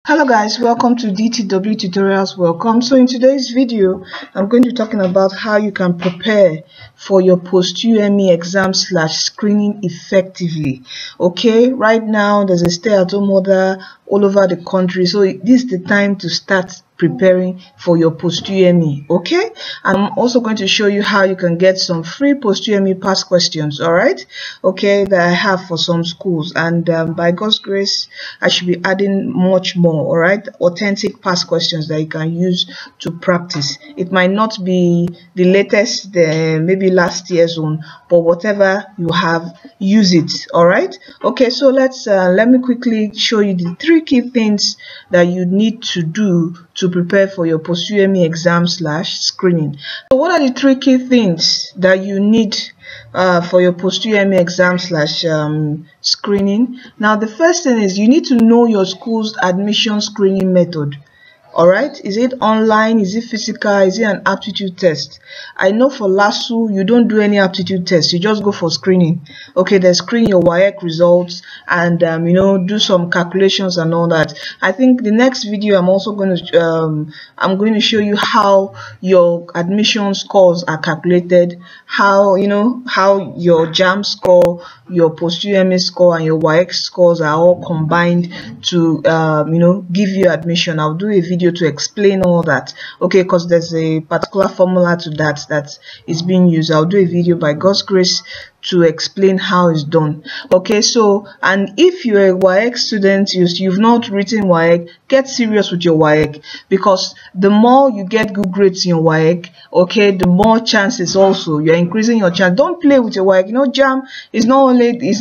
Hello guys, welcome to DTW Tutorials. Welcome. So in today's video, I'm going to be talking about how you can prepare for your post-UTME exam / screening effectively. Okay, right now there's a stay-at-home order all over the country, so this is the time to start preparing for your post-UTME. Okay, I'm also going to show you how you can get some free post-UTME past questions. All right, okay, that I have for some schools, and by God's grace I should be adding much more. All right, authentic past questions that you can use to practice. It might not be the latest, maybe last year's one, but whatever you have, use it. All right, okay, so let me quickly show you the 3 key things that you need to do to prepare for your post-UTME exam / screening. So what are the 3 key things that you need for your post-UTME exam / screening? Now, the first thing is you need to know your school's admission screening method. All right, is it online, is it physical, is it an aptitude test? I know for LASU you don't do any aptitude test, you just go for screening. Okay, they screen your WAEC results and do some calculations and all that. I think the next video I'm also going to show you how your admission scores are calculated, how how your JAMB score, your post-UTME score, and your WAEC scores are all combined to give you admission. I'll do a video to explain all that, okay, because there's a particular formula to that is being used. I'll do a video by God's grace to explain how it's done. Okay, so, and if you're a WAEC student, you've not written WAEC, get serious with your WAEC, because the more you get good grades in your WAEC, okay, the more chances also you're increasing your chance. Don't play with your WAEC. JAMB is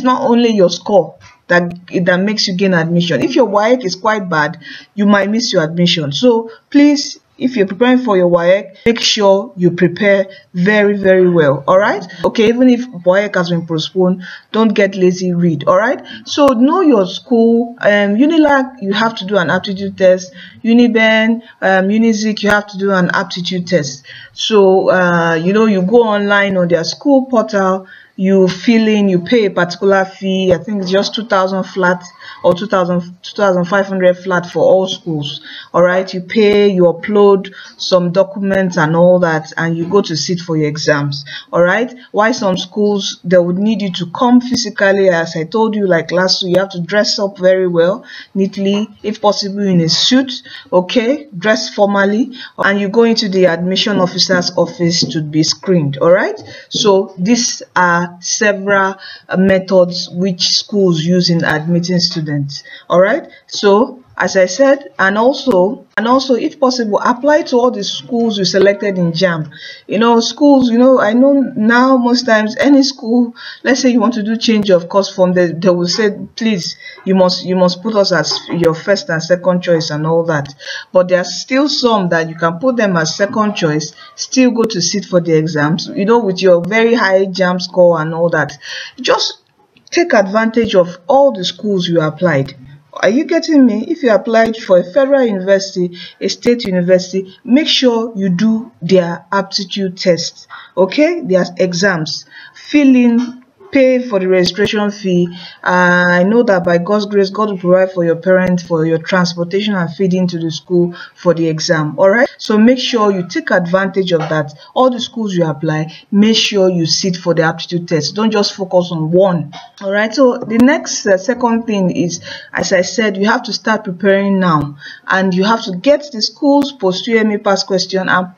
not only your score that makes you gain admission. If your WAEC is quite bad, you might miss your admission. So please, if you're preparing for your WAEC, make sure you prepare very, very well. All right, okay, even if WAEC has been postponed, don't get lazy, read. All right, so know your school. UNILAG, you have to do an aptitude test. UNIBEN, UNIZIK, you have to do an aptitude test. So you go online on their school portal, you fill in, you pay a particular fee. I think it's just 2,000 flat or 2,500 flat for all schools. All right, you pay, you upload some documents and all that, and you go to sit for your exams. All right, why some schools they would need you to come physically, as I told you, like last week, you have to dress up very well, neatly, if possible in a suit. Okay, dress formally, and you go into the admission officer's office to be screened. All right, so these are several methods which schools use in admitting students. All right, so as I said, and also if possible, apply to all the schools you selected in JAMB. Schools, I know now most times any school, let's say you want to do change of course form, they will say, please, you must put us as your first and second choice and all that. But there are still some that you can put them as second choice, still go to sit for the exams, with your very high JAMB score and all that. Just take advantage of all the schools you applied. Are you getting me? If you applied for a federal university, a state university, make sure you do their aptitude tests, okay, their exams, fill in, pay for the registration fee. I know that by God's grace, God will provide for your parents for your transportation and feeding to the school for the exam. All right, so make sure you take advantage of that. All the schools you apply, make sure you sit for the aptitude test. Don't just focus on one. All right, so the next second thing is, as I said, you have to start preparing now, and you have to get the school's post-UTME past question and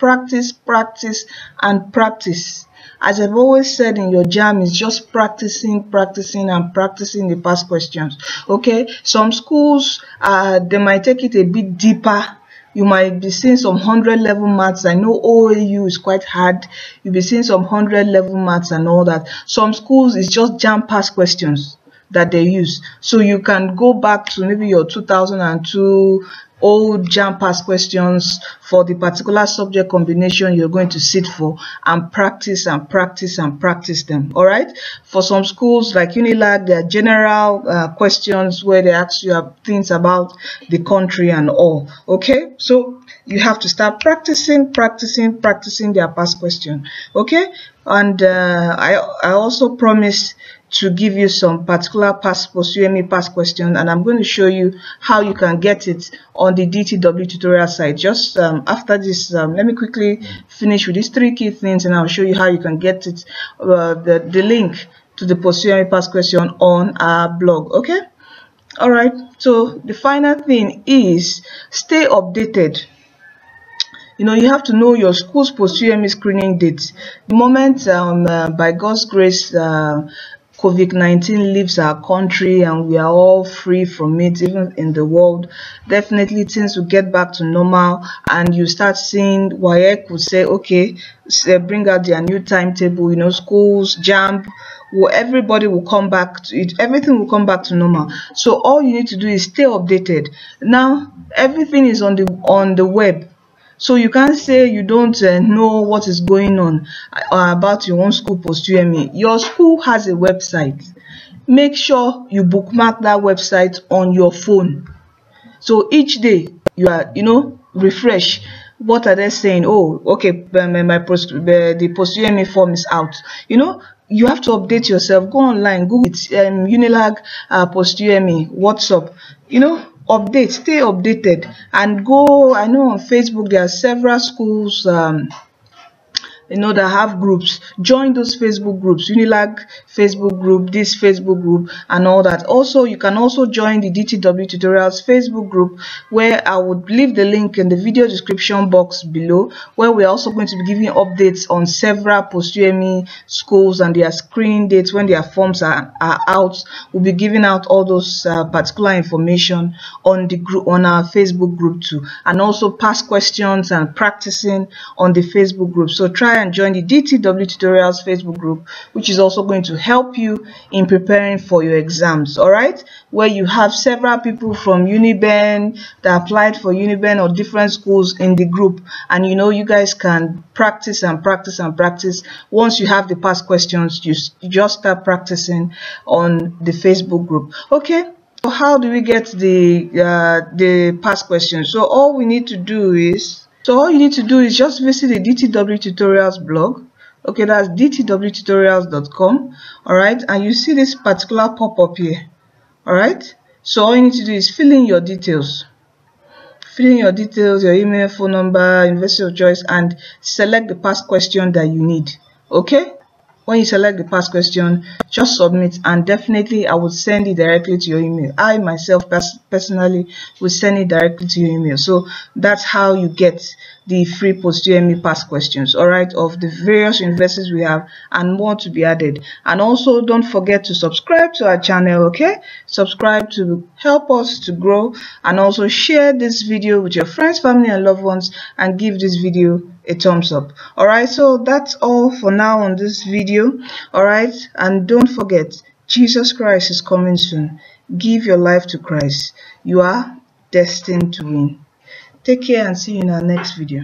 practice. As I've always said in your JAMB, is just practicing the past questions. Okay, some schools they might take it a bit deeper. You might be seeing some 100 level maths. I know OAU is quite hard. You'll be seeing some 100 level maths and all that. Some schools is just JAMB past questions that they use. So you can go back to maybe your 2002 old JAMB past questions for the particular subject combination you're going to sit for, and practice and practice and practice them. All right, for some schools like Unilag, there are general questions where they ask you things about the country and all. Okay, so you have to start practicing their past question. Okay, and I also promised to give you some particular post-UTME past question, and I'm going to show you how you can get it on the DTW tutorial site. Just after this, let me quickly finish with these 3 key things, and I'll show you how you can get it, the link to the post-UTME past question on our blog. Okay, all right, so the final thing is stay updated. You know, you have to know your school's post-UTME screening dates. The moment by God's grace COVID-19 leaves our country and we are all free from it, even in the world, definitely things will get back to normal, and you start seeing WAEC would say, okay, bring out their new timetable, you know, schools, JAMB, everybody will come back to it, everything will come back to normal. So all you need to do is stay updated. Now everything is on the web. So you can't say you don't know what is going on about your own school post-UTME. Your school has a website. Make sure you bookmark that website on your phone. So each day you are, refresh. What are they saying? Oh, okay, the post-UTME form is out. You have to update yourself. Go online, Google it, Unilag post-UTME, WhatsApp. Update, stay updated, and go. I know on Facebook there are several schools that have groups. Join those Facebook groups, Unilag Facebook group, this Facebook group, and all that. Also, you can also join the DTW Tutorials Facebook group, where I would leave the link in the video description box below, where we're also going to be giving updates on several post-UTME schools and their screening dates. When their forms are out, we'll be giving out all those particular information on the group, on our Facebook group too, and also past questions and practicing on the Facebook group. So try and join the DTW Tutorials Facebook group, which is also going to help you in preparing for your exams. All right, where you have several people from Uniben that applied for Uniben or different schools in the group, and you guys can practice and practice and practice. Once you have the past questions, you just start practicing on the Facebook group. Okay, so how do we get the past questions? So all you need to do is just visit the DTW Tutorials blog. Okay, that's dtwtutorials.com. all right, and you see this particular pop-up here. All right, so all you need to do is fill in your details, your email, phone number, university of choice, and select the past question that you need. Okay, when you select the past question, just submit, and definitely I would send it directly to your email. I myself personally will send it directly to your email. So that's how you get the free post-UTME past questions, all right, of the various universities we have, and more to be added. And also don't forget to subscribe to our channel. Okay, subscribe to help us to grow, and also share this video with your friends, family, and loved ones, and give this video a thumbs up. All right, so that's all for now on this video. All right, and don't forget, Jesus Christ is coming soon. Give your life to Christ. You are destined to win. Take care and see you in our next video.